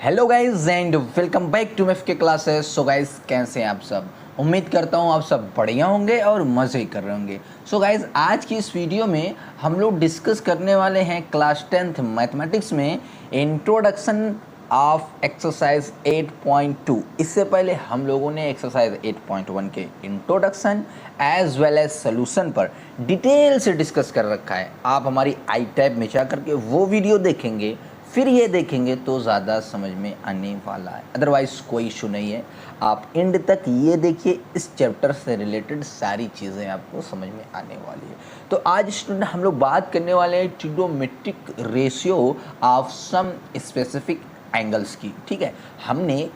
Hello guys and welcome back to FK classes. So guys कैसे हैं आप सब। उम्मीद करता हूँ आप सब बढ़िया होंगे और मज़े कर रहे होंगे। सो गाइज आज की इस वीडियो में हम लोग डिस्कस करने वाले हैं क्लास 10th मैथमेटिक्स में इंट्रोडक्शन ऑफ एक्सरसाइज 8.2। इससे पहले हम लोगों ने एक्सरसाइज 8.1 के introduction as well as solution पर डिटेल से डिस्कस कर रखा है। आप हमारी आई टैब में जा करके वो वीडियो देखेंगे, फिर ये देखेंगे तो ज़्यादा समझ में आने वाला है। अदरवाइज़ कोई इशू नहीं है, आप एंड तक ये देखिए, इस चैप्टर से रिलेटेड सारी चीज़ें आपको समझ में आने वाली है। तो आज स्टूडेंट हम लोग बात करने वाले हैं trigonometric ratio of some specific angles की। ठीक है, हमने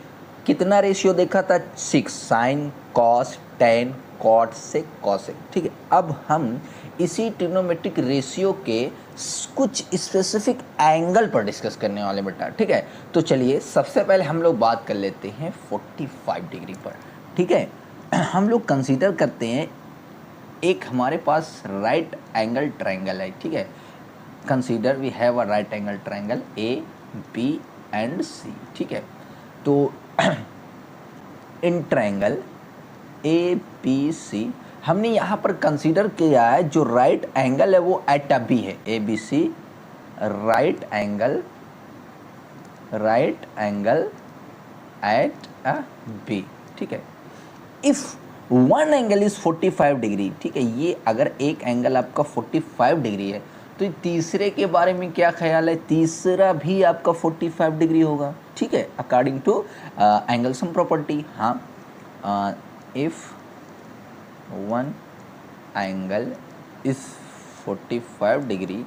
कितना रेशियो देखा था? 6 साइन कॉस टेन कॉट से कॉसेक। ठीक है, अब हम इसी ट्रिग्नोमेट्रिक रेशियो के कुछ स्पेसिफिक एंगल पर डिस्कस करने वाले बेटा। ठीक है, तो चलिए सबसे पहले हम लोग बात कर लेते हैं 45 डिग्री पर। ठीक है, हम लोग कंसीडर करते हैं एक हमारे पास राइट एंगल ट्रायंगल है। ठीक है, consider we have a right angle triangle A B and C. ठीक है, तो इन ट्रायंगल ए बी सी हमने यहाँ पर कंसीडर किया है जो राइट एंगल है वो एट अ बी है। A B C right angle at A B. ठीक है, if one angle is 45 degree. ठीक है, ये अगर एक एंगल आपका 45 डिग्री है तो तीसरे के बारे में क्या ख्याल है? तीसरा भी आपका 45 डिग्री होगा। ठीक है, according to angle sum property. हाँ, if one angle is 45 degree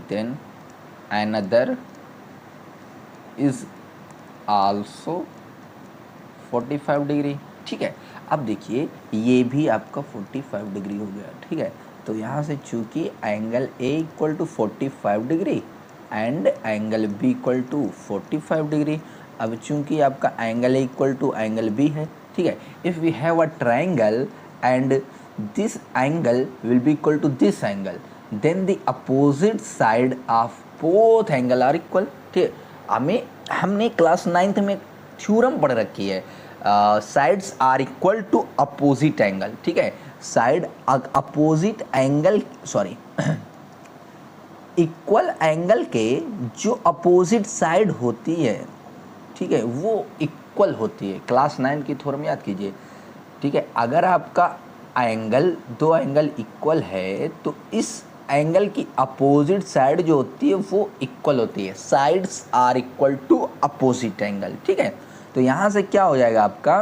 then another is also 45 degree. ठीक है, अब देखिए ये भी आपका 45 डिग्री हो गया। ठीक है, तो यहाँ से चूंकि angle A equal to 45 degree and angle B equal to 45 degree. अब चूंकि आपका angle A equal to angle B है। ठीक है, if we have a triangle and this angle will be equal to this angle, then the opposite side of both angle are equal। ठीक है, हमने class 9th में theorem पढ़ रखी है, sides are equal to opposite angle. ठीक है, side opposite angle sorry equal angle के जो अपोजिट साइड होती है, ठीक है, वो इक्वल होती है। क्लास 9 की थ्योरम याद कीजिए। ठीक है, अगर आपका एंगल दो एंगल इक्वल है तो इस एंगल की अपोजिट साइड जो होती है वो इक्वल होती है। Sides are equal to opposite angle. ठीक है, तो यहाँ से क्या हो जाएगा आपका,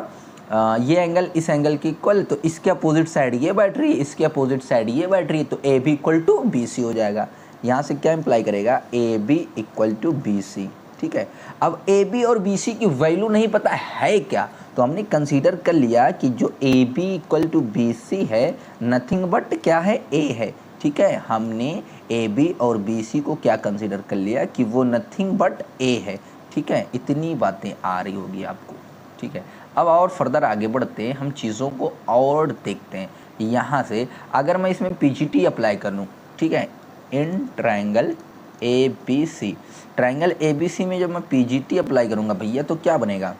ये एंगल इस एंगल की इक्वल, तो इसके अपोजिट साइड ये बैठ रही है, इसके अपोजिट साइड ये बैठ रही है, तो A B equal to B C हो जाएगा। यहाँ से क्या इम्प्लाई करेगा? A B equal to B C. ठीक है, अब ए बी और बी सी की वैल्यू नहीं पता है क्या, तो हमने कंसीडर कर लिया कि जो A B equal to B C है नथिंग बट क्या है? ए है। ठीक है, हमने ए बी और बी सी को क्या कंसीडर कर लिया कि वो नथिंग बट ए है। ठीक है, इतनी बातें आ रही होगी आपको। ठीक है, अब और फर्दर आगे बढ़ते हैं, हम चीज़ों को और देखते हैं। यहाँ से अगर मैं इसमें पीजीटी अप्लाई कर लूँ, ठीक है, in triangle A B C, triangle A B C में जब मैं पीजीटी अप्लाई करूँगा भैया तो क्या बनेगा?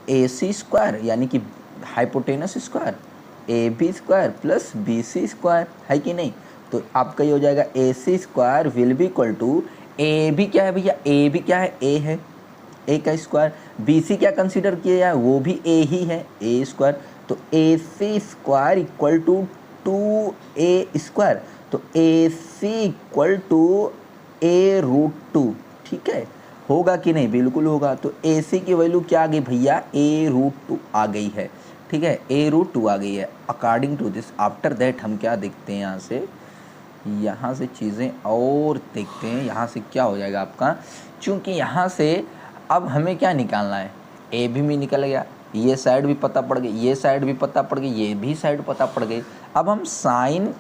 ए सी स्क्वायर यानी कि hypotenuse square A B square plus B C square, है कि नहीं? तो आपका ये हो जाएगा A C square will be equal to A B क्या है भैया? ए बी क्या है? ए है, ए का स्क्वायर। बी सी क्या कंसीडर किया जाए? वो भी ए ही है, ए स्क्वायर। तो A C square equal to 2a square, तो A C equal to A root 2। ठीक है, होगा कि नहीं? बिल्कुल होगा। तो ए सी की वैल्यू क्या आ गई भैया? ए रूट 2 आ गई है। ठीक है, ए रूट 2 आ गई है। According to this after that हम क्या देखते हैं? यहाँ से चीज़ें और देखते हैं। यहाँ से क्या हो जाएगा आपका, चूँकि यहाँ से अब हमें क्या निकालना है? ए भी निकल गया, ये साइड भी पता पड़ गई, ये साइड भी पता पड़ गई, ये भी साइड पता पड़ गई। अब हम साइन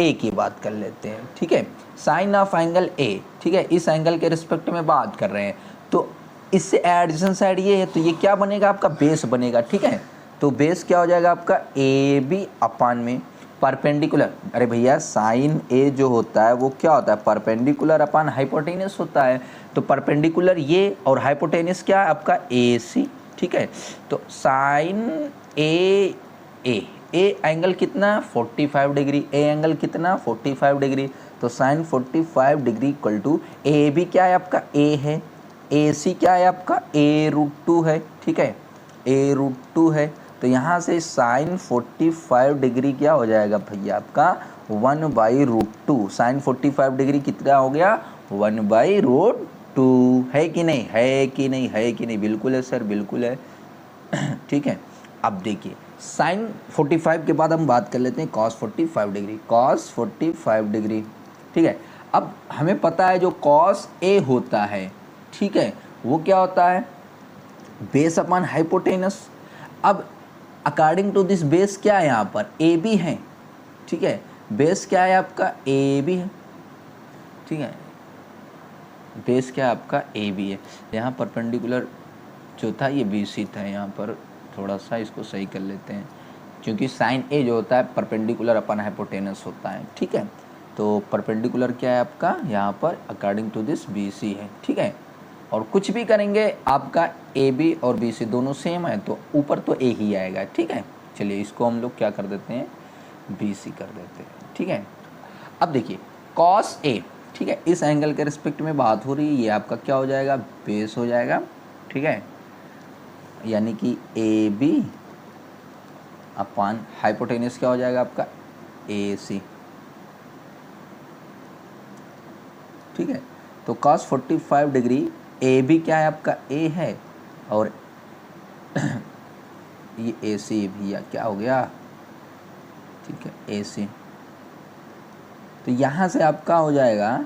ए की बात कर लेते हैं। ठीक है, साइन ऑफ एंगल ए। ठीक है, इस एंगल के रिस्पेक्ट में बात कर रहे हैं, तो इससे एडजेसेंट साइड ये है, तो ये क्या बनेगा? आपका बेस बनेगा। ठीक है, तो बेस क्या हो जाएगा आपका? ए बी अपान में परपेंडिकुलर, अरे भैया साइन ए जो होता है वो क्या होता है, परपेंडिकुलर अपन हाइपोटेनस होता है। तो परपेंडिकुलर ये और हाइपोटेनस क्या है आपका ए सी, ठीक है। तो sign A A A angle कितना 45 डिग्री, ए एंगल कितना 45 डिग्री। तो साइन 45 डिग्री इक्वल टू ए भी क्या है आपका ए है, ए सी क्या है आपका A√2 है, ठीक है, A√2 है। तो यहाँ से साइन 45 डिग्री क्या हो जाएगा भैया आपका 1/√2। साइन 45 डिग्री कितना हो गया 1/√2, है कि नहीं, है कि नहीं, है कि नहीं, बिल्कुल है सर, बिल्कुल है। ठीक है। अब देखिए साइन 45 के बाद हम बात कर लेते हैं कॉस 45 डिग्री, कॉस 45 डिग्री, ठीक है। अब हमें पता है जो कॉस ए होता है, ठीक है, वो क्या होता है बेस अपॉन हाइपोटेनस। अब अकॉर्डिंग टू दिस बेस क्या है यहाँ पर ए बी है, ठीक है, बेस क्या है आपका ए बी है, ठीक है, बेस क्या है आपका ए बी है। यहाँ परपेंडिकुलर जो था ये बी सी था, यहाँ पर थोड़ा सा इसको सही कर लेते हैं क्योंकि साइन ए जो होता है परपेंडिकुलर अपन हाइपोटेनस होता है, ठीक है। तो परपेंडिकुलर क्या है आपका यहाँ पर according to this B C है, ठीक है। और कुछ भी करेंगे आपका ए बी और बी सी दोनों सेम है तो ऊपर तो ए ही आएगा, ठीक है। चलिए इसको हम लोग क्या कर देते हैं बी सी कर देते हैं, ठीक है। अब देखिए कॉस ए, ठीक है, इस एंगल के रिस्पेक्ट में बात हो रही है, ये आपका क्या हो जाएगा बेस हो जाएगा, ठीक है, यानी कि ए बी अपॉन हाइपोटेनस क्या हो जाएगा आपका ए सी, ठीक है। तो cos 45 डिग्री ए बी क्या है आपका ए है और ये ए सी भैया क्या हो गया, ठीक है, ए सी। तो यहाँ से आपका हो जाएगा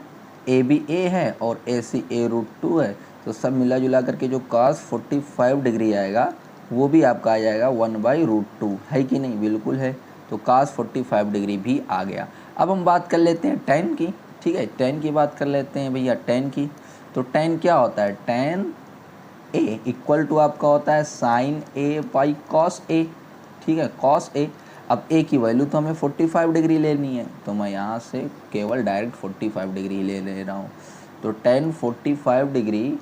ए बी ए है और ए सी A√2 है, तो सब मिला जुला करके जो cos 45 डिग्री आएगा वो भी आपका आ जाएगा 1/√2, है कि नहीं, बिल्कुल है। तो cos 45 डिग्री भी आ गया। अब हम बात कर लेते हैं tan की, ठीक है, tan की बात कर लेते हैं भैया tan की। तो tan क्या होता है tan ए इक्वल टू आपका होता है sign A by cos A, ठीक है, कॉस ए। अब ए की वैल्यू तो हमें 45 डिग्री लेनी है तो मैं यहाँ से केवल डायरेक्ट 45 डिग्री ले रहा हूँ। तो tan 45 degree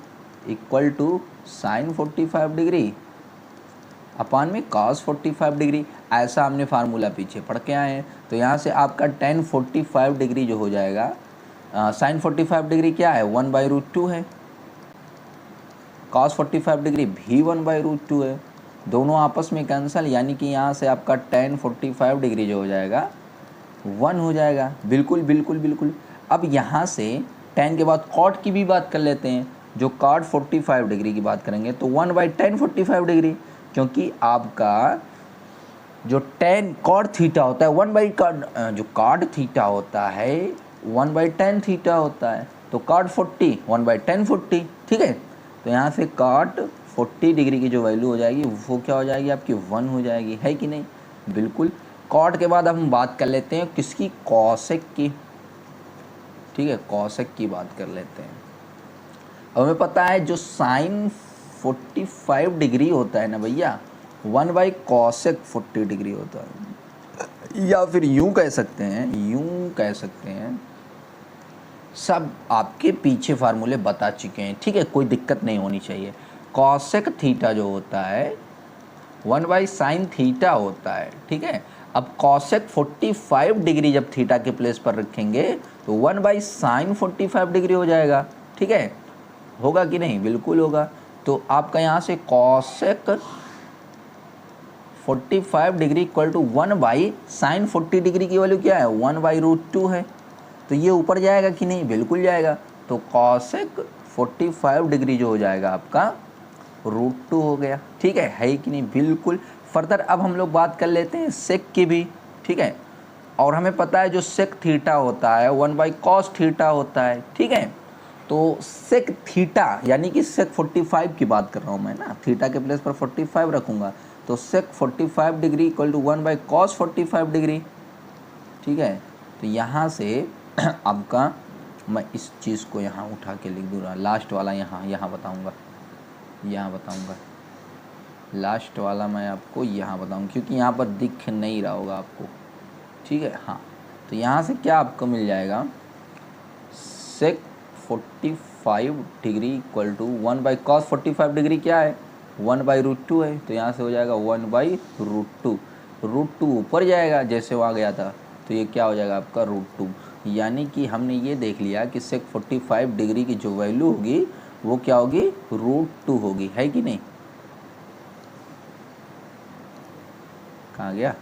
equal to sine 45 degree upon में cos 45 डिग्री, ऐसा हमने फार्मूला पीछे पढ़ के आए हैं। तो यहाँ से आपका tan 45 डिग्री जो हो जाएगा साइन 45 डिग्री क्या है 1/√2 है, cos 45 डिग्री भी 1/√2 है, दोनों आपस में कैंसिल, यानी कि यहाँ से आपका tan 45 डिग्री जो हो जाएगा 1 हो जाएगा, बिल्कुल बिल्कुल बिल्कुल। अब यहाँ से tan के बाद cot की भी बात कर लेते हैं, जो cot 45 डिग्री की बात करेंगे तो 1/tan 45 डिग्री, क्योंकि आपका जो tan cot थीटा होता है 1/cot, जो cot थीटा होता है 1/tan थीटा होता है, तो cot 40 1/tan 40, ठीक है। तो यहाँ से cot 40 डिग्री की जो वैल्यू हो जाएगी वो क्या हो जाएगी आपकी 1 हो जाएगी, है कि नहीं, बिल्कुल। cot के बाद अब हम बात कर लेते हैं किसकी cosec की, ठीक है, cosec की बात कर लेते हैं। अब हमें पता है जो साइन 45 डिग्री होता है ना भैया 1/cosec 40 डिग्री होता है, या फिर यूं कह सकते हैं, सब आपके पीछे फार्मूले बता चुके हैं, ठीक है, कोई दिक्कत नहीं होनी चाहिए। cosec थीटा जो होता है 1/sin थीटा होता है, ठीक है। अब cosec 45 डिग्री जब थीटा के प्लेस पर रखेंगे तो 1/sin 45 डिग्री हो जाएगा, ठीक है, होगा कि नहीं, बिल्कुल होगा। तो आपका यहाँ से cosec 45 degree equal to 1/sin 40 degree की वैल्यू क्या है 1/√2 है, तो ये ऊपर जाएगा कि नहीं, बिल्कुल जाएगा। तो cosec 45 डिग्री जो हो जाएगा आपका √2 हो गया, ठीक है कि नहीं, बिल्कुल। फर्दर अब हम लोग बात कर लेते हैं सेक की भी, ठीक है, और हमें पता है जो सेक थीटा होता है 1/cos थीटा होता है, ठीक है। तो सेक थीटा यानी कि सेक 45 की बात कर रहा हूँ मैं ना, थीटा के प्लेस पर 45 रखूँगा, तो sec 45 degree equal to 1/cos 45 degree, ठीक है। तो यहाँ से आपका मैं इस चीज़ को यहाँ उठा के लिख दूँगा, लास्ट वाला यहाँ बताऊँगा, लास्ट वाला मैं आपको यहाँ बताऊँ, क्योंकि यहाँ पर दिख नहीं रहा होगा आपको, ठीक है। हाँ, तो यहाँ से क्या आपको मिल जाएगा, sec 45 degree equal to 1/cos 45 degree क्या है, 1/√2 है। तो यहाँ से हो जाएगा 1/√2, √2 ऊपर जाएगा जैसे वहाँ गया था, तो ये क्या हो जाएगा आपका √2। यानी कि हमने ये देख लिया कि सेक 45 डिग्री की जो वैल्यू होगी वो क्या होगी, √2 होगी, है कि नहीं। कहाँ गया,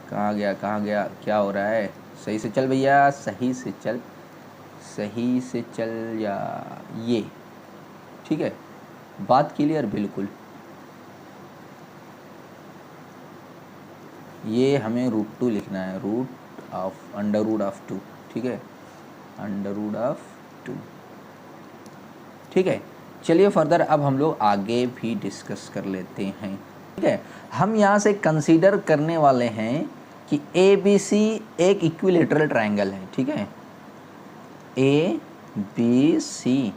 कहाँ गया, कहाँ गया, क्या हो रहा है, सही से चल भैया, सही से चल, सही से चल या ये, ठीक है, बात क्लियर बिल्कुल। ये हमें √2 लिखना है, √2, ठीक है, √2, ठीक है। चलिए फर्दर अब हम लोग आगे भी डिस्कस कर लेते हैं, ठीक है। हम यहाँ से कंसीडर करने वाले हैं कि ABC एक इक्विलेटरल ट्रायंगल है, ठीक है, ABC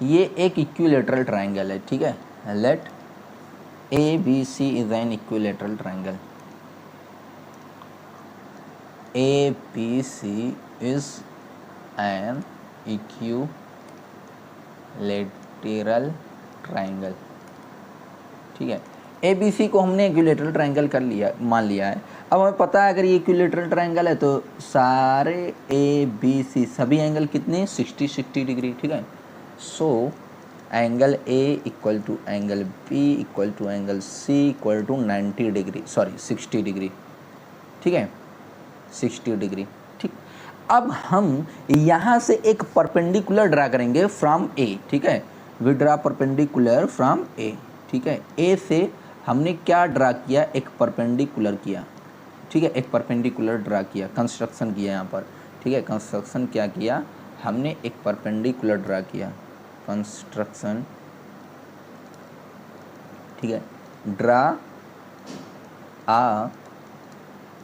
ये एक इक्विलेटरल ट्रायंगल है, ठीक है। Let ABC is an equilateral triangle, ABC is an equilateral triangle, ठीक है। ABC को हमने इक्विलेटरल ट्रायंगल कर लिया, मान लिया है। अब हमें पता है अगर ये इक्विलेटरल ट्रायंगल है तो सारे ABC सभी एंगल कितने, 60 डिग्री, ठीक है। So angle A equal to angle B equal to angle C equal to 90 degree, sorry 60 degree, ठीक है, 60 डिग्री, ठीक। अब हम यहाँ से एक परपेंडिकुलर ड्रा करेंगे फ्रॉम A, ठीक है, we draw perpendicular from A, ठीक है। A से हमने क्या ड्रा किया, एक परपेंडिकुलर किया, ठीक है, एक परपेंडिकुलर ड्रा किया, कंस्ट्रक्शन किया यहाँ पर, ठीक है। कंस्ट्रक्शन क्या किया हमने, एक परपेंडिकुलर ड्रा किया, कंस्ट्रक्शन, ठीक है, ड्रा आ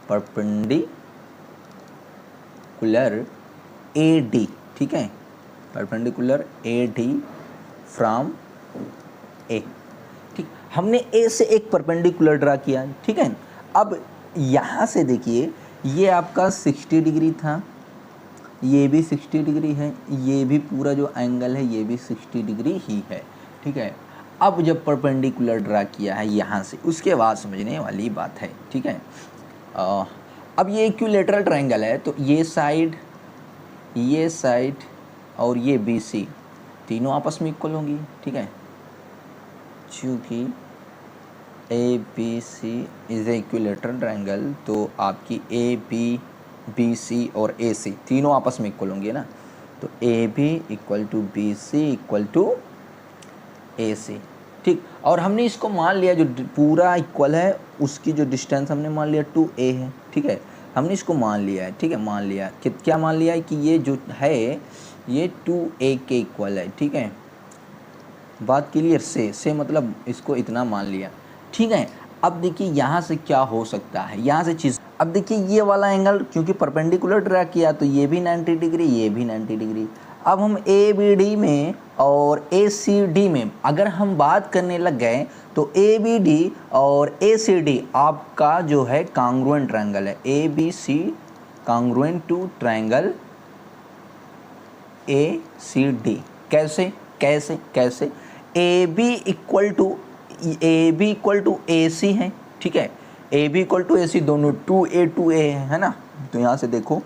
परपेंडिकुलर AD, ठीक है, परपेंडिकुलर AD फ्रॉम A, ठीक। हमने A से एक परपेंडिकुलर ड्रा किया, ठीक है। अब यहाँ से देखिए ये आपका 60 डिग्री था, ये भी 60 डिग्री है, ये भी पूरा जो एंगल है ये भी 60 डिग्री ही है, ठीक है। अब जब परपेंडिकुलर ड्रा किया है यहाँ से, उसके बाद समझने वाली बात है, ठीक है। अब ये इक्विलेटरल ट्रायंगल है तो ये साइड और ये BC तीनों आपस में इक्वल होंगी, ठीक है, चूँकि ABC is a equilateral triangle तो आपकी AB, BC और AC तीनों आपस में इक्वल होंगे ना, तो AB equal to BC equal to AC, ठीक। और हमने इसको मान लिया जो पूरा इक्वल है उसकी जो डिस्टेंस हमने मान लिया 2A है, ठीक है, हमने इसको मान लिया है, ठीक है, मान लिया कि क्या मान लिया है कि ये जो है ये 2A के इक्वल है, ठीक है, बात क्लियर, से मतलब इसको इतना मान लिया, ठीक है। अब देखिए यहाँ से क्या हो सकता है, यहाँ से चीज़, अब देखिए ये वाला एंगल क्योंकि परपेंडिकुलर ड्रा किया तो ये भी 90 डिग्री, ये भी 90 डिग्री। अब हम ABD में और ACD में अगर हम बात करने लग गए तो ABD और ACD आपका जो है कॉन्ग्रुएंट ट्रायंगल है, ABC congruent to triangle ACD। कैसे कैसे कैसे, AB इक्वल टू AC है, ठीक है, AB इक्वल टू AC दोनों 2A है ना, तो यहाँ से देखो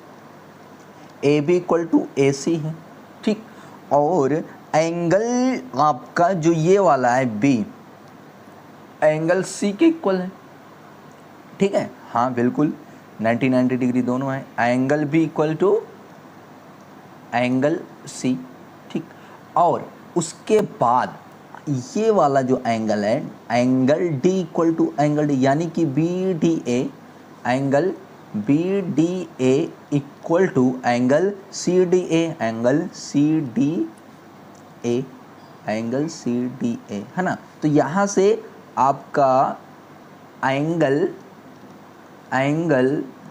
AB इक्वल टू AC है, ठीक। और एंगल आपका जो ये वाला है B एंगल C के इक्वल है, ठीक है, हाँ बिल्कुल 90 डिग्री दोनों है, angle B equal to angle C, ठीक। और उसके बाद ये वाला जो एंगल है angle D equal to angle D, यानी कि BDA angle BDA equal to angle CDA angle CDA है ना। तो यहाँ से आपका एंगल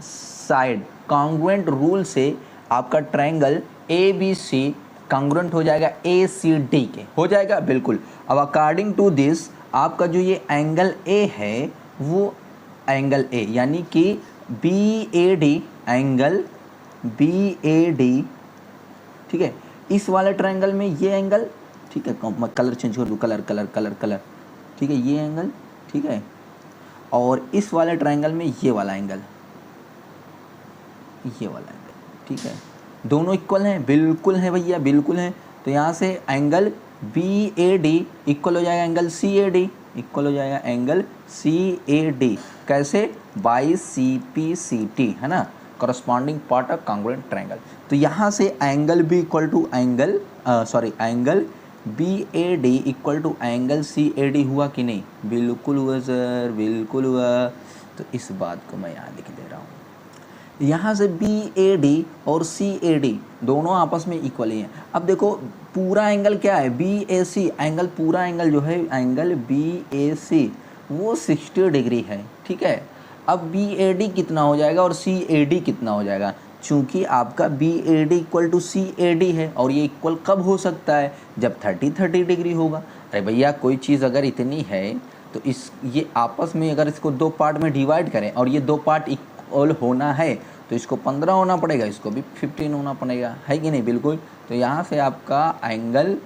साइड कॉन्ग्रुएंट रूल से आपका ट्रायंगल ABC कॉन्ग्रुएंट हो जाएगा ACD के, हो जाएगा बिल्कुल। अब अकॉर्डिंग टू दिस आपका जो ये एंगल A है वो एंगल A यानी कि B A D, angle B A D, ठीक है, इस वाले ट्रायंगल में ये एंगल, ठीक है, मैं कलर चेंज कर दूँ, कलर कलर कलर कलर, ठीक है, ये एंगल, ठीक है, और इस वाले ट्रायंगल में ये वाला एंगल, ये वाला एंगल, ठीक है, दोनों इक्वल हैं, बिल्कुल हैं भैया, बिल्कुल हैं। तो यहाँ से angle B A D equal हो जाएगा angle C A D, equal हो जाएगा एंगल सी ए डी, कैसे, by C P C T, है ना, corresponding part of congruent triangle. तो यहाँ से angle B equal to angle angle B A D equal to angle C A D हुआ कि नहीं, बिल्कुल हुआ सर, बिल्कुल हुआ। तो इस बात को मैं यहाँ लिख दे रहा हूँ। यहाँ से बी ए डी और सी ए डी दोनों आपस में इक्वल ही हैं। अब देखो पूरा एंगल क्या है, बी ए सी एंगल, पूरा एंगल जो है एंगल बी ए सी वो 60 डिग्री है, ठीक है। अब बी ए डी कितना हो जाएगा और सी ए डी कितना हो जाएगा, चूंकि आपका B A D equal to C A D है, और ये इक्वल कब हो सकता है, जब 30 डिग्री होगा। अरे भैया कोई चीज़ अगर इतनी है तो ये आपस में अगर इसको दो पार्ट में डिवाइड करें और ये दो पार्ट इक्वल होना है तो इसको 15 होना पड़ेगा, इसको भी 15 होना पड़ेगा, है कि नहीं, बिल्कुल। तो यहाँ से आपका एंगल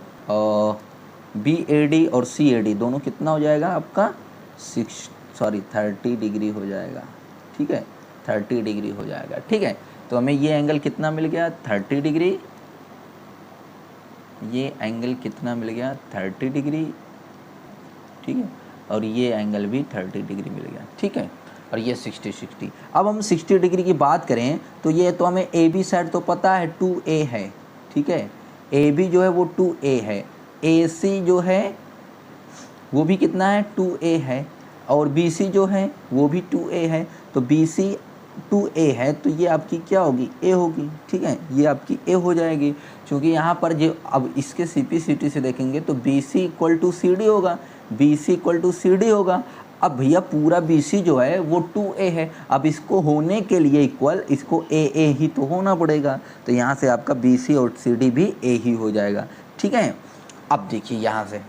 बी ए डी और सी ए डी दोनों कितना हो जाएगा आपका 30 डिग्री हो जाएगा, ठीक है, 30 डिग्री हो जाएगा, ठीक है। तो हमें ये एंगल कितना मिल गया, 30 डिग्री, ये एंगल कितना मिल गया, 30 डिग्री, ठीक है, और ये एंगल भी 30 डिग्री मिल गया, ठीक है, और ये 60। अब हम 60 डिग्री की बात करें तो ये तो हमें ए बी साइड तो पता है 2a है, ठीक है, ए बी जो है वो 2a है, ए सी जो है वो भी कितना है 2a है, और बी सी जो है वो भी 2a है। तो बी सी 2a है तो ये आपकी क्या होगी, a होगी, ठीक है, ये आपकी a हो जाएगी, क्योंकि यहाँ पर जो अब इसके सी पी सी टी से देखेंगे तो B C equal to C D होगा, B C equal to C D होगा। अब भैया पूरा बी सी जो है वो 2a है, अब इसको होने के लिए इक्वल इसको a ही तो होना पड़ेगा, तो यहाँ से आपका बी सी और सी डी भी a ही हो जाएगा, ठीक है। अब देखिए यहाँ से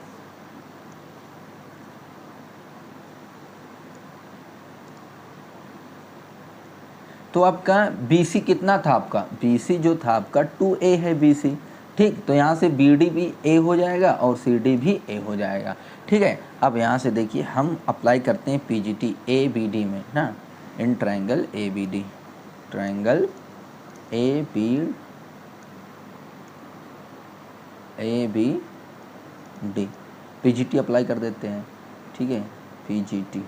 तो आपका BC कितना था, आपका BC जो था आपका 2a है BC, ठीक। तो यहाँ से BD भी A हो जाएगा और CD भी A हो जाएगा, ठीक है। अब यहाँ से देखिए हम अप्लाई करते हैं PGT ABD में ना, in triangle ABD, triangle ABD PGT apply कर देते हैं, ठीक है, PGT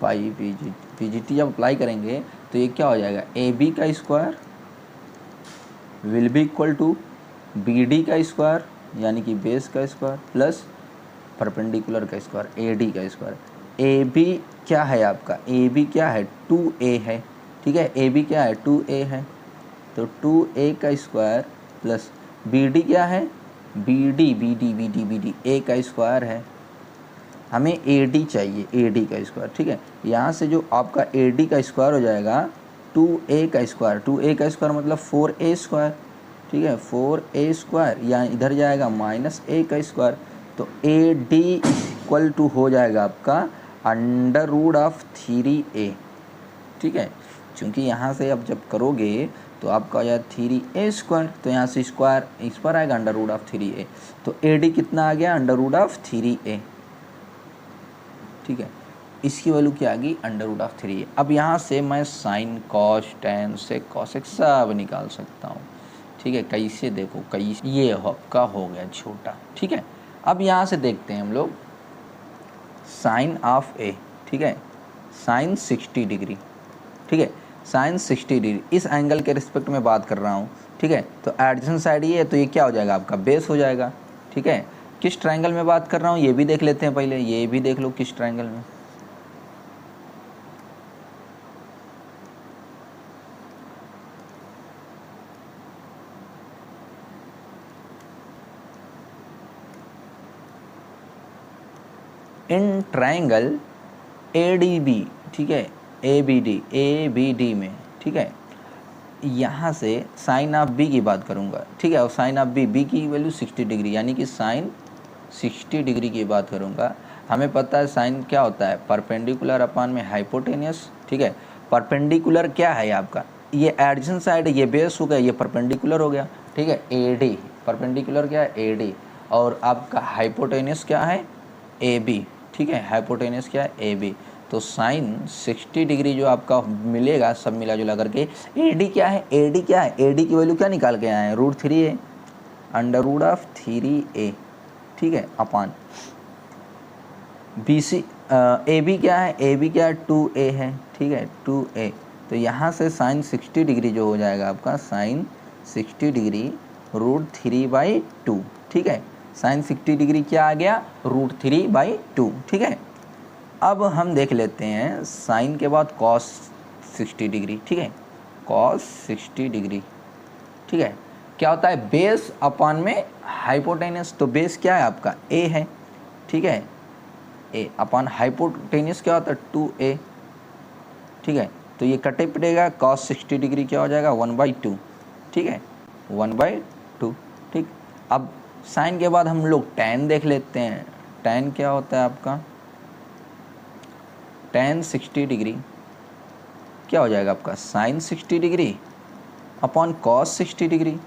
बाई PGT जब अप्लाई करेंगे तो ये क्या हो जाएगा, AB का square will be equal to BD का स्क्वायर यानी कि बेस का स्क्वायर प्लस परपेंडिकुलर का स्क्वायर AD का स्क्वायर। AB क्या है आपका, AB क्या है 2a है, ठीक है, AB क्या है 2a है, तो 2a का स्क्वायर प्लस BD क्या है BD A का स्क्वायर है, हमें AD चाहिए, AD का स्क्वायर, ठीक है। यहाँ से जो आपका AD का स्क्वायर हो जाएगा 2a का स्क्वायर, 2a का स्क्वायर मतलब 4a स्क्वायर, ठीक है, 4a स्क्वायर, यहाँ इधर जाएगा -a का स्क्वायर, तो AD इक्वल टू हो जाएगा आपका √3a, ठीक है, क्योंकि यहाँ से अब जब करोगे तो आपका आ जाएगा 3a स्क्वायर, तो यहाँ से स्क्वायर इस पर आएगा √3a, तो AD कितना आ गया √3a, ठीक है, इसकी वैल्यू क्या आ गई √3a। अब यहाँ से मैं sine cos tan sec cosec सब निकाल सकता हूँ, ठीक है, कैसे देखो कैसे, ये आपका हो गया छोटा, ठीक है। अब यहाँ से देखते हैं हम लोग साइन ऑफ a, ठीक है, साइन 60 डिग्री, ठीक है, साइन 60 डिग्री इस एंगल के रिस्पेक्ट में बात कर रहा हूँ, ठीक है। तो एडजेसेंट साइड ये है तो ये क्या हो जाएगा आपका बेस हो जाएगा, ठीक है। किस ट्रायंगल में बात कर रहा हूँ ये भी देख लेते हैं, पहले ये भी देख लो किस ट्रायंगल में, इन ट्रायंगल ADB, ठीक है, ABD में, ठीक है। यहाँ से साइन ऑफ B की बात करूँगा, ठीक है, और साइन ऑफ B की वैल्यू 60 डिग्री यानी कि साइन 60 डिग्री की बात करूँगा। हमें पता है साइन क्या होता है, परपेंडिकुलर अपान में हाइपोटेनियस, ठीक है। परपेंडिकुलर क्या है आपका, ये एडजेसेंट साइड है, ये बेस हो गया, ये परपेंडिकुलर हो गया, ठीक है। ए डी परपेंडिकुलर क्या है, ए डी, और आपका हाइपोटेनियस क्या है, ए बी, ठीक है। हाइपोटेनियस क्या है, ए बी। तो साइन 60 डिग्री जो आपका मिलेगा सब मिला जुला करके, ए डी क्या है, ए डी क्या है, ए डी की वैल्यू क्या निकाल के आए हैं, √3a √3a, ठीक है, अपान बी सी। ए बी क्या है, ए बी क्या है, 2a है, ठीक है, 2a। तो यहाँ से साइन 60 डिग्री जो हो जाएगा आपका, साइन 60 डिग्री √3/2, ठीक है। साइन 60 डिग्री क्या आ गया, √3/2, ठीक है। अब हम देख लेते हैं साइन के बाद कॉस 60 डिग्री, ठीक है, कॉस 60 डिग्री, ठीक है। क्या होता है, बेस अपान में हाइपोटेनस, तो बेस क्या है आपका, ए है, ठीक है, ए अपान हाइपोटेनस क्या होता है, 2a, ठीक है। तो ये कटे पड़ेगा, कॉस 60 डिग्री क्या हो जाएगा, 1/2, ठीक है, 1/2, ठीक। अब साइन के बाद हम लोग tan देख लेते हैं। tan क्या होता है आपका, tan 60 डिग्री क्या हो जाएगा आपका, sine 60 degree upon cos 60 degree,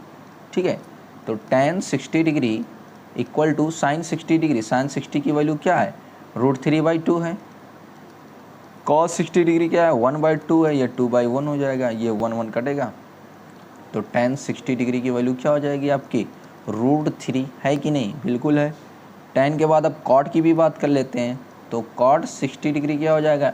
ठीक है। तो tan 60 degree equal to sine 60 degree, sine 60 की वैल्यू क्या है, √3/2 है, कॉस 60 डिग्री क्या है, 1/2 है, ये 2/1 हो जाएगा, ये 1 कटेगा। तो tan 60 डिग्री की वैल्यू क्या हो जाएगी आपकी, √3 है कि नहीं, बिल्कुल है। tan के बाद अब cot की भी बात कर लेते हैं, तो cot 60 डिग्री क्या हो जाएगा,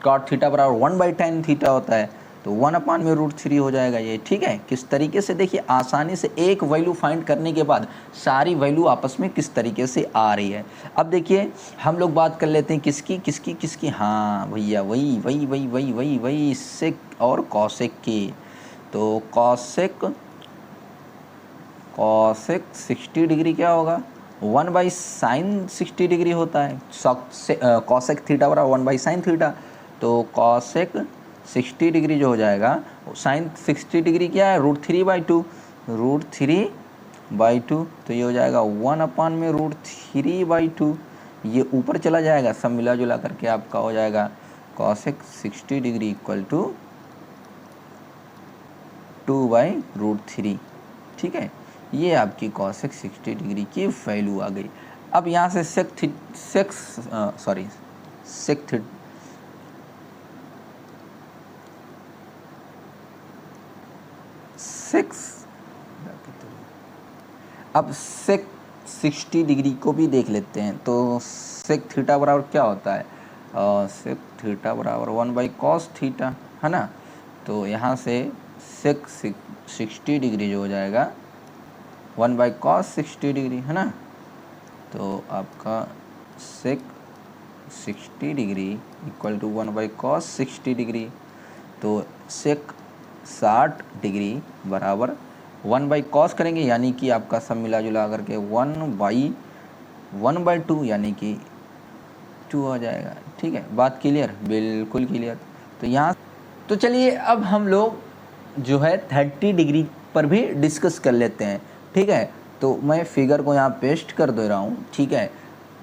cot थीटा बराबर 1/tan थीटा होता है, तो 1 में √3 हो जाएगा ये, ठीक है। किस तरीके से, देखिए आसानी से एक वैल्यू फाइंड करने के बाद सारी वैल्यू आपस में किस तरीके से आ रही है। अब देखिए हम लोग बात कर लेते हैं किसकी किसकी किसकी, हाँ भैया वही वही वही वही वही वही सेक और कॉसेक की। तो कॉसेक 60 डिग्री क्या होगा, 1/sin 60 डिग्री होता है, कॉसेक थीटा बराबर 1/sin थीटा। तो कॉसेक 60 डिग्री जो हो जाएगा, साइन 60 डिग्री क्या है, √3/2, √3/2, तो ये हो जाएगा 1 में √3/2, ये ऊपर चला जाएगा, सब मिला जुला करके आपका हो जाएगा कॉसेक 60 डिग्री इक्वल टू 2/√3, ठीक है। ये आपकी कॉसेक 60 डिग्री की वैल्यू आ गई। अब यहाँ से अब सेक 60 डिग्री को भी देख लेते हैं। तो सेक थीटा बराबर क्या होता है, सेक थीटा बराबर 1/cos थीटा, है ना। तो यहाँ से सेक 60 डिग्री जो हो जाएगा 1/cos 60 डिग्री, है ना। तो आपका sec 60 degree equal to 1/cos 60 degree, तो सेक 60 डिग्री बराबर 1/cos करेंगे, यानी कि आपका सब मिला जुला करके 1/2 यानी कि 2 हो जाएगा, ठीक है। बात क्लियर, बिल्कुल क्लियर। तो यहाँ तो चलिए अब हम लोग जो है 30 डिग्री पर भी डिस्कस कर लेते हैं, ठीक है। तो मैं फिगर को यहाँ पेस्ट कर दे रहा हूँ, ठीक है।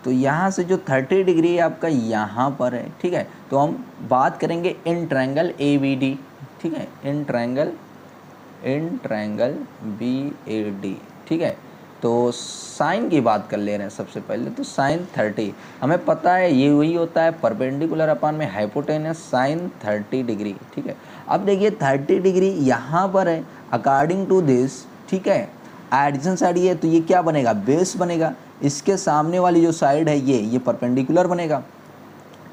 तो यहाँ से जो 30 डिग्री आपका यहाँ पर है, ठीक है। तो हम बात करेंगे इन ट्रायंगल ABD, ठीक है, इन ट्रायंगल BAD, ठीक है। तो साइन की बात कर ले रहे हैं सबसे पहले। तो साइन 30 हमें पता है ये वही होता है परपेंडिकुलर अपान में हाइपोटेनस, साइन 30 डिग्री, ठीक है। अब देखिए 30 डिग्री यहाँ पर है अकॉर्डिंग टू दिस, ठीक है। एडजेसेंट साइड ये, तो ये क्या बनेगा, बेस बनेगा। इसके सामने वाली जो साइड है ये परपेंडिकुलर बनेगा,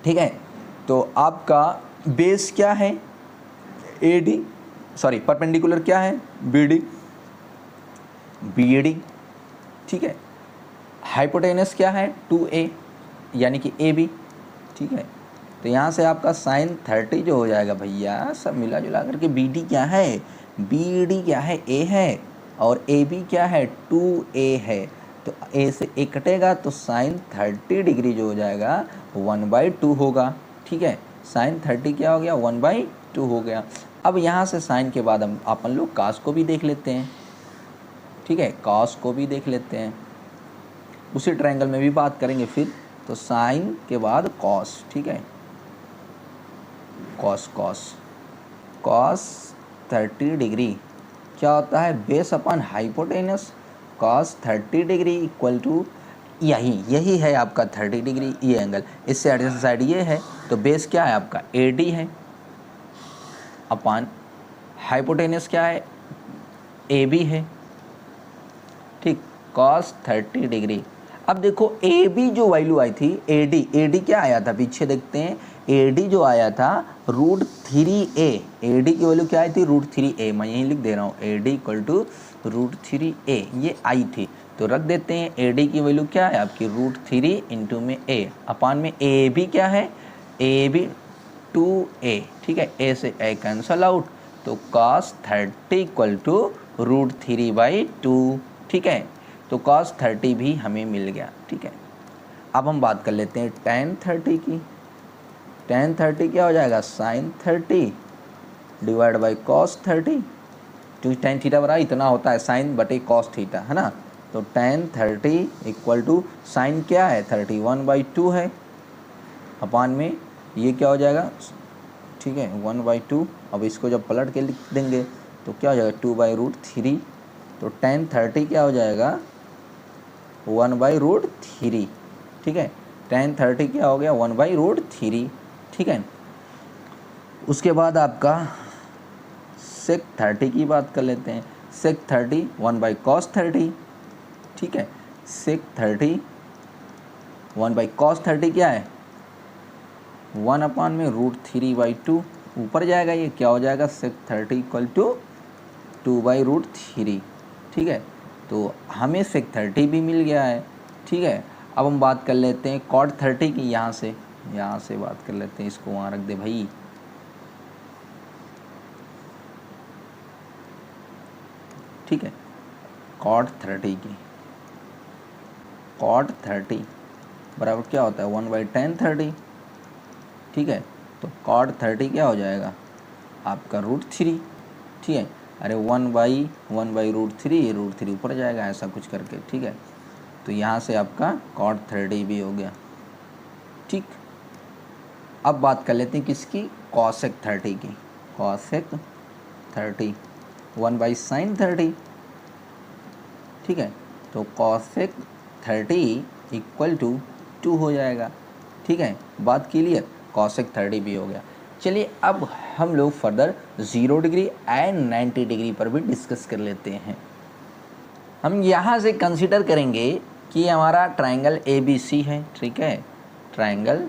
ठीक है। तो आपका बेस क्या है, AD, सॉरी परपेंडिकुलर क्या है, BD, ठीक है। हाइपोटेनस क्या है, 2a यानी कि AB, ठीक है। तो यहाँ से आपका साइन 30 जो हो जाएगा भैया, सब मिला जुला करके BD क्या है, BD क्या है, A है, और AB क्या है, 2a है। तो A से A कटेगा, तो साइन 30 डिग्री जो हो जाएगा 1/2 होगा, ठीक है। साइन 30 क्या हो गया, 1/2 हो गया। अब यहाँ से साइन के बाद हम अपन लोग कास को भी देख लेते हैं, ठीक है, कास को भी देख लेते हैं। उसी ट्रायंगल में भी बात करेंगे फिर, तो साइन के बाद कॉस, ठीक है, कॉस कॉस कॉस 30 डिग्री क्या होता है, base upon hypotenuse. Cos 30 degree equal to यही है आपका 30 डिग्री ये एंगल, इससे एडजेसेंट साइड ये है, तो बेस क्या है आपका AD है, अपॉन हाइपोटेनस क्या है AB है, ठीक। Cos 30 degree. अब देखो AB जो वैल्यू आई थी AD क्या आया था, पीछे देखते हैं। AD जो आया था √3a, AD की वैल्यू क्या आई थी √3a, मैं यहीं लिख दे रहा हूँ AD इक्वल टू √3a, ये आई थी, तो रख देते हैं AD की वैल्यू क्या है आपकी √3 इंटू में a, अपान में AB क्या है AB 2a, ठीक है, a से a कैंसल आउट, तो cos 30 इक्वल टू √3/2, ठीक है, तो cos 30 भी हमें मिल गया, ठीक है। अब हम बात कर लेते हैं tan 30 की। tan 30 क्या हो जाएगा sin 30 डिवाइड बाई cos 30, क्योंकि tan थीटा बराबर इतना होता है sin बटे cos थीटा, है ना, तो tan 30 इक्वल टू साइन क्या है 31/2 है, अपान में ये क्या हो जाएगा, ठीक है 1/2। अब इसको जब पलट के लिख देंगे तो क्या हो जाएगा 2/√3, तो tan 30 क्या हो जाएगा 1/√3, ठीक है, tan 30 क्या हो गया 1/√3, ठीक है। उसके बाद आपका sec 30 की बात कर लेते हैं। sec 30 1/cos 30, ठीक है, sec 30 1/cos 30 क्या है 1 अपान में √3/2, ऊपर जाएगा ये क्या हो जाएगा sec 30 इक्वल टू 2/√3, ठीक है, तो हमें sec 30 भी मिल गया है, ठीक है। अब हम बात कर लेते हैं cot 30 की, यहाँ से बात कर लेते हैं, इसको वहाँ रख दे भाई, ठीक है, cot 30 की, cot 30 बराबर क्या होता है 1/tan 30, ठीक है, तो cot 30 क्या हो जाएगा आपका √3, ठीक है, अरे 1/√3 ऊपर जाएगा ऐसा कुछ करके, ठीक है, तो यहाँ से आपका cot 30 भी हो गया, ठीक। अब बात कर लेते हैं किसकी cosec 30 की, cosec 30 1/sin 30, ठीक है, तो cosec 30 इक्वल टू 2 हो जाएगा, ठीक है, बात क्लियर, cosec 30 भी हो गया। चलिए अब हम लोग फर्दर 0 डिग्री एंड 90 डिग्री पर भी डिस्कस कर लेते हैं। हम यहाँ से कंसीडर करेंगे कि हमारा ट्रायंगल ABC है, ठीक है, ट्रायंगल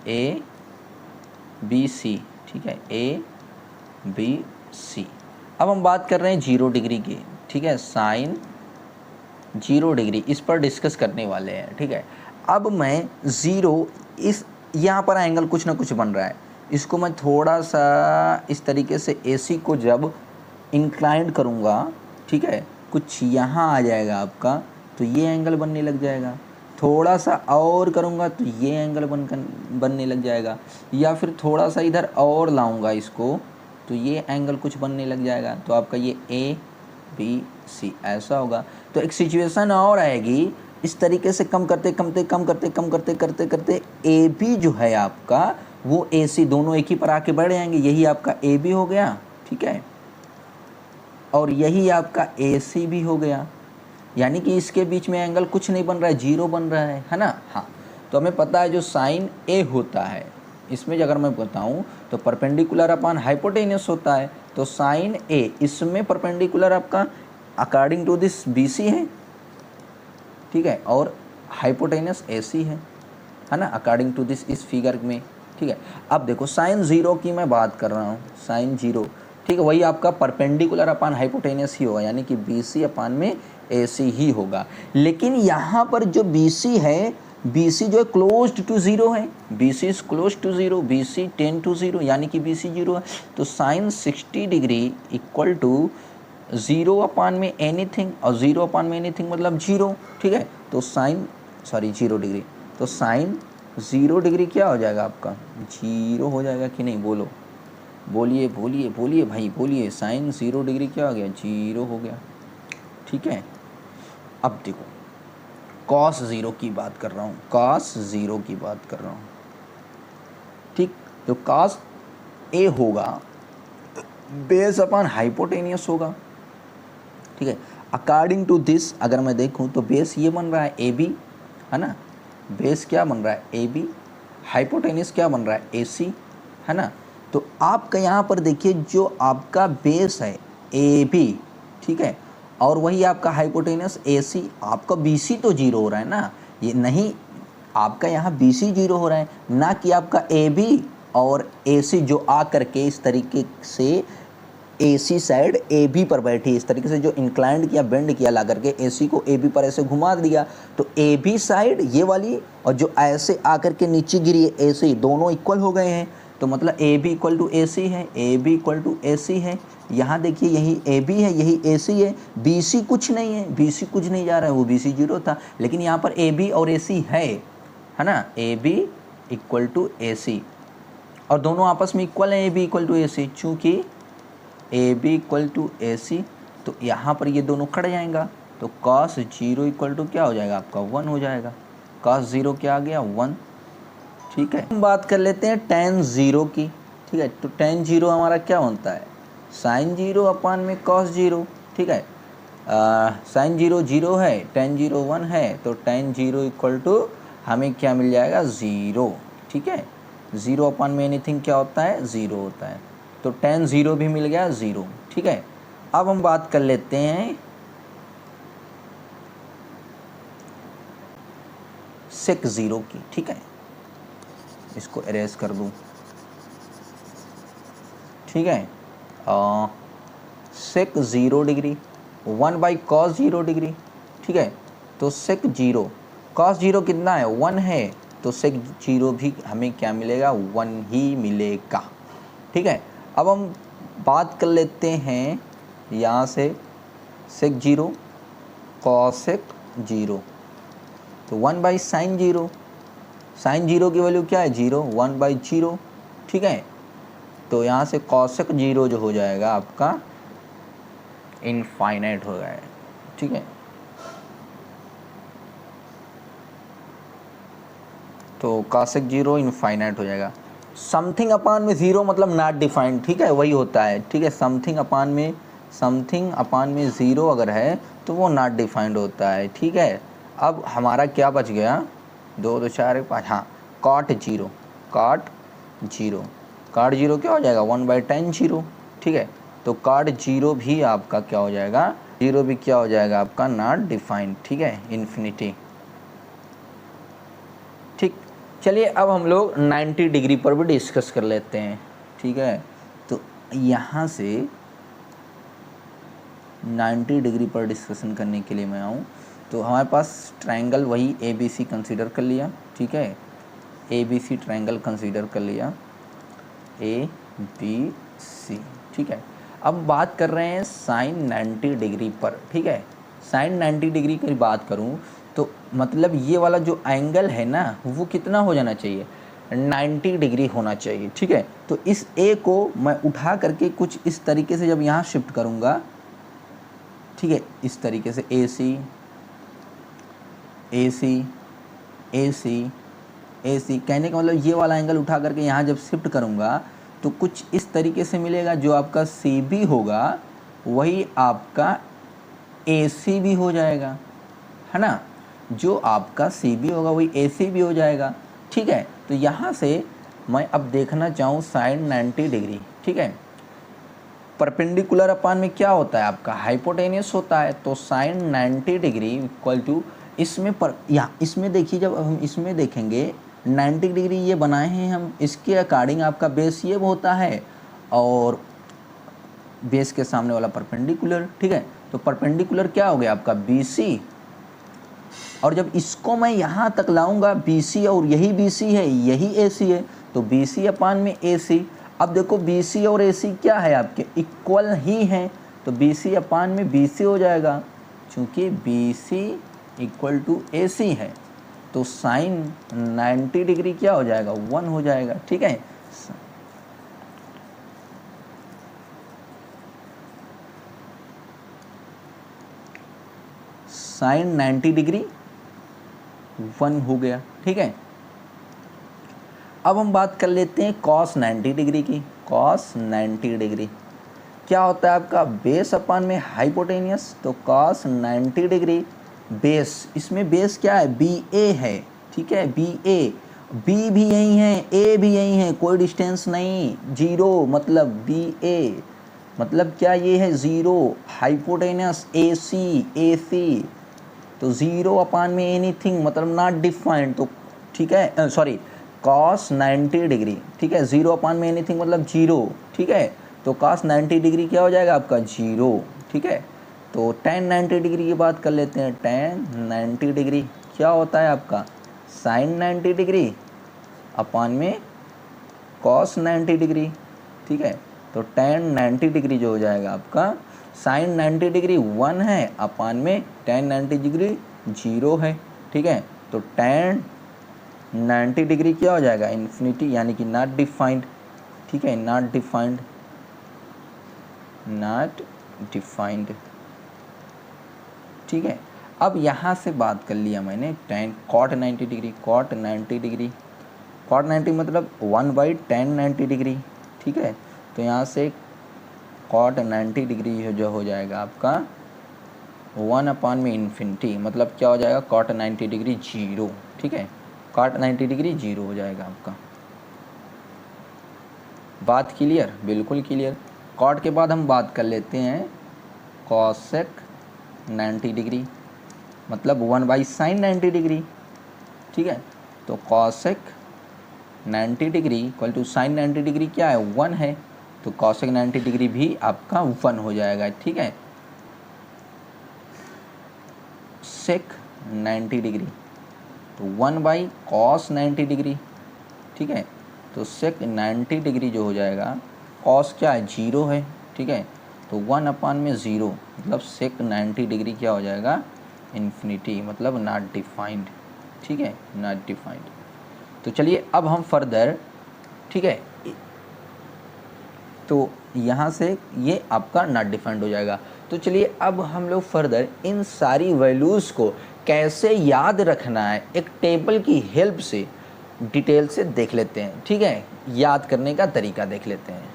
ABC, ठीक है, ABC। अब हम बात कर रहे हैं 0 डिग्री की, ठीक है, साइन 0 डिग्री, इस पर डिस्कस करने वाले हैं, ठीक है। अब मैं 0 इस यहाँ पर एंगल कुछ ना कुछ बन रहा है, इसको मैं थोड़ा सा इस तरीके से AC को जब इंक्लाइंड करूँगा, ठीक है, कुछ यहाँ आ जाएगा आपका, तो ये एंगल बनने लग जाएगा, थोड़ा सा और करूँगा तो ये एंगल बनने लग जाएगा, या फिर थोड़ा सा इधर और लाऊंगा इसको तो ये एंगल कुछ बनने लग जाएगा, तो आपका ये ABC ऐसा होगा। तो एक सिचुएशन और आएगी, इस तरीके से कम करते करते AB जो है आपका वो AC दोनों एक ही पर आके बढ़ जाएंगे, यही आपका AB हो गया, ठीक है, और यही आपका AC भी हो गया, यानी कि इसके बीच में एंगल कुछ नहीं बन रहा है, 0 बन रहा है ना। हाँ, तो हमें पता है जो साइन A होता है इसमें अगर मैं बताऊं तो परपेंडिकुलर अपॉन हाइपोटेनस होता है, तो साइन A इसमें परपेंडिकुलर आपका अकॉर्डिंग टू दिस BC है, ठीक है, और हाइपोटेनस AC है ना, अकॉर्डिंग टू दिस इस फिगर में, ठीक है। अब देखो साइन 0 की मैं बात कर रहा हूँ, साइन 0, ठीक है, वही आपका परपेंडिकुलर अपान हाइपोटेनस ही होगा, यानी कि BC अपान में AC ही होगा। लेकिन यहाँ पर जो BC है, BC जो है क्लोज टू 0 है, BC is close to 0, BC tend to 0, यानी कि BC 0 है, तो sine 60 degree equal to 0 upon में एनीथिंग, और 0 अपान में एनीथिंग मतलब 0, ठीक है, तो साइन 0 डिग्री, तो साइन 0 डिग्री क्या हो जाएगा आपका 0 हो जाएगा कि नहीं, बोलो, बोलिए बोलिए बोलिए भाई बोलिए, साइन 0 डिग्री क्या हो गया 0 हो गया, ठीक है। अब देखो कॉस ज़ीरो की बात कर रहा हूँ, कॉस ज़ीरो की बात कर रहा हूँ। ठीक, तो कॉस ए होगा बेस अपॉन हाइपोटेनियस होगा। ठीक है, अकॉर्डिंग टू दिस अगर मैं देखूं तो बेस ये बन रहा है ए बी, है ना, बेस क्या बन रहा है ए बी, हाइपोटेनियस क्या बन रहा है ए सी, है ना। तो आपका यहाँ पर देखिए जो आपका बेस है ए बी, ठीक है, और वही आपका हाइपोटेनियस ए सी, आपका बी सी तो जीरो हो रहा है ना, ये नहीं, आपका यहाँ बी सी जीरो हो रहा है ना कि आपका ए बी और ए सी जो आ करके इस तरीके से ए सी साइड ए बी पर बैठी, इस तरीके से जो इंक्लाइंड किया, बेंड किया ला करके ए सी को ए बी पर ऐसे घुमा दिया, तो ए बी साइड ये वाली और जो ऐसे आकर के नीचे गिरी है ए सी, दोनों इक्वल हो गए हैं। तो मतलब ए बी इक्वल टू ए सी है, ए बी इक्वल टू ए सी है। यहाँ देखिए यही ए बी है, यही ए सी है, बी सी कुछ नहीं है, बी सी कुछ नहीं जा रहा है, वो बी सी जीरो था, लेकिन यहाँ पर ए बी और ए सी है ना, ए बी इक्वल टू ए सी, और दोनों आपस में इक्वल है, ए बी इक्वल टू ए सी, चूँकि ए बी इक्वल टू ए सी, तो यहाँ पर ये दोनों कट जाएगा, तो कॉस जीरो इक्वल टू क्या हो जाएगा आपका 1 हो जाएगा, कॉस जीरो क्या आ गया 1। ठीक है, हम बात कर लेते हैं टेन जीरो की। ठीक है, तो टेन जीरो हमारा क्या बनता है, साइन जीरो अपान में कॉस जीरो। ठीक है, साइन जीरो जीरो है, टेन जीरो 1 है, तो टेन जीरो इक्वल टू हमें क्या मिल जाएगा 0। ठीक है, 0 अपान में एनीथिंग क्या होता है 0 होता है, तो टेन ज़ीरो भी मिल गया 0। ठीक है, अब हम बात कर लेते हैं सेक ज़ीरो की। ठीक है, इसको एरेज कर दूं। ठीक है, सेक 0 डिग्री 1 बाई कॉस 0 डिग्री। ठीक है, तो सेक 0, कॉस 0 कितना है 1 है, तो सेक 0 भी हमें क्या मिलेगा 1 ही मिलेगा। ठीक है, अब हम बात कर लेते हैं यहाँ से सेक 0 कॉसेक 0, तो 1 बाई साइन 0, साइन 0 की वैल्यू क्या है 0, 1 बाई 0। ठीक है, तो यहाँ से कॉसेक 0 जो हो जाएगा आपका इनफाइनाइट हो गया है। ठीक है, तो कॉसेक 0 इनफाइनाइट हो जाएगा। समथिंग अपान में 0 मतलब नॉट डिफाइंड। ठीक है, वही होता है। ठीक है, समथिंग अपान में 0 अगर है तो वो नॉट डिफाइंड होता है। ठीक है, अब हमारा क्या बच गया 2 2 4 1 5, हाँ, कॉट 0, कॉट 0, कॉट 0 क्या हो जाएगा 1 बाई टेन 0। ठीक है, तो कॉट 0 भी आपका क्या हो जाएगा 0 भी क्या हो जाएगा आपका नॉट डिफाइंड। ठीक है, इन्फिनिटी। ठीक, चलिए अब हम लोग 90 डिग्री पर भी डिस्कस कर लेते हैं। ठीक है, तो यहाँ से 90 डिग्री पर डिस्कशन करने के लिए मैं आऊँ, तो हमारे पास ट्रायंगल वही ए बी सी कंसीडर कर लिया। ठीक है, A B C triangle consider कर लिया, ए बी सी। ठीक है, अब बात कर रहे हैं साइन 90 डिग्री पर। ठीक है, साइन 90 डिग्री की बात करूँ तो मतलब ये वाला जो एंगल है ना वो कितना हो जाना चाहिए 90 डिग्री होना चाहिए। ठीक है, तो इस ए को मैं उठा करके कुछ इस तरीके से जब यहाँ शिफ्ट करूँगा, ठीक है, इस तरीके से ए सी ए सी ए सी ए सी, कहने का मतलब ये वाला एंगल उठा करके यहाँ जब शिफ्ट करूँगा तो कुछ इस तरीके से मिलेगा, जो आपका सी बी होगा वही आपका ए सी भी हो जाएगा, है ना, जो आपका सी बी होगा वही ए सी भी हो जाएगा। ठीक है, तो यहाँ से मैं अब देखना चाहूँ साइन 90 डिग्री। ठीक है, परपेंडिकुलर अपान में क्या होता है आपका हाइपोटेनियस होता है, तो साइन 90 डिग्री इक्वल टू इसमें पर यहाँ इसमें देखिए, जब हम इसमें देखेंगे 90 डिग्री ये बनाए हैं हम, इसके अकॉर्डिंग आपका बेस ये होता है और बेस के सामने वाला परपेंडिकुलर। ठीक है, तो परपेंडिकुलर क्या हो गया आपका बी सी, और जब इसको मैं यहाँ तक लाऊंगा बी सी, और यही बी सी है यही ए सी है, तो बी सी अपान में ए सी। अब देखो बी सी और ए सी क्या है आपके इक्वल ही हैं, तो बी सी अपान में बी सी हो जाएगा, चूँकि बी सी इक्वल टू ए सी है, तो साइन 90 डिग्री क्या हो जाएगा 1 हो जाएगा। ठीक है, साइन 90 डिग्री 1 हो गया, ठीक है। अब हम बात कर लेते हैं cos 90 डिग्री की। cos 90 डिग्री क्या होता है आपका, बेस अपान में हाइपोटेनियस। तो cos 90 डिग्री बेस, इसमें बेस क्या है, बी ए है, ठीक है, बी ए, बी भी यही है, ए भी यही है, कोई डिस्टेंस नहीं, जीरो, मतलब बी ए मतलब क्या, ये है ज़ीरो, हाइपोटेनस ए सी, तो ज़ीरो अपान में एनीथिंग मतलब नॉट डिफाइंड, तो ठीक है, सॉरी cos 90 डिग्री, ठीक है, ज़ीरो अपान में एनीथिंग मतलब जीरो, ठीक है, तो cos 90 डिग्री क्या हो जाएगा आपका, जीरो, ठीक है। तो tan 90 डिग्री की बात कर लेते हैं। tan 90 डिग्री क्या होता है आपका, sin 90 डिग्री अपान में cos 90 डिग्री, ठीक है। तो tan 90 डिग्री जो हो जाएगा आपका, sin 90 डिग्री 1 है अपान में tan 90 डिग्री 0 है, ठीक है। तो tan 90 डिग्री क्या हो जाएगा, इन्फिनिटी, यानी कि नॉट डिफाइंड, ठीक है, नॉट डिफाइंड, नॉट डिफाइंड, ठीक है। अब यहाँ से बात कर लिया मैंने tan cot 90 degree, cot 90 degree, cot 90 मतलब 1/tan 90 डिग्री, ठीक है। तो यहाँ से cot 90 डिग्री जो हो जाएगा आपका 1 अपान में इन्फिनिटी, मतलब क्या हो जाएगा, cot 90 डिग्री 0, ठीक है, cot 90 डिग्री 0 हो जाएगा आपका। बात क्लियर, बिल्कुल क्लियर। cot के बाद हम बात कर लेते हैं cosec 90 डिग्री, मतलब 1/sin 90 डिग्री, ठीक है। तो cosec 90 degree equal to sin 90 degree क्या है, 1 है, तो cosec 90 डिग्री भी आपका 1 हो जाएगा, ठीक है। sec 90 डिग्री तो 1/cos 90 डिग्री, ठीक है। तो sec 90 डिग्री जो हो जाएगा, cos क्या है, 0 है, ठीक है, तो 1 अपान में 0, मतलब sec 90 डिग्री क्या हो जाएगा, इन्फिनिटी, मतलब नॉट डिफाइंड, ठीक है, नॉट डिफाइंड। तो चलिए अब हम फर्दर, ठीक है, तो यहाँ से ये आपका नॉट डिफाइंड हो जाएगा। तो चलिए अब हम लोग फर्दर इन सारी वैल्यूज़ को कैसे याद रखना है, एक टेबल की हेल्प से डिटेल से देख लेते हैं, ठीक है, याद करने का तरीका देख लेते हैं।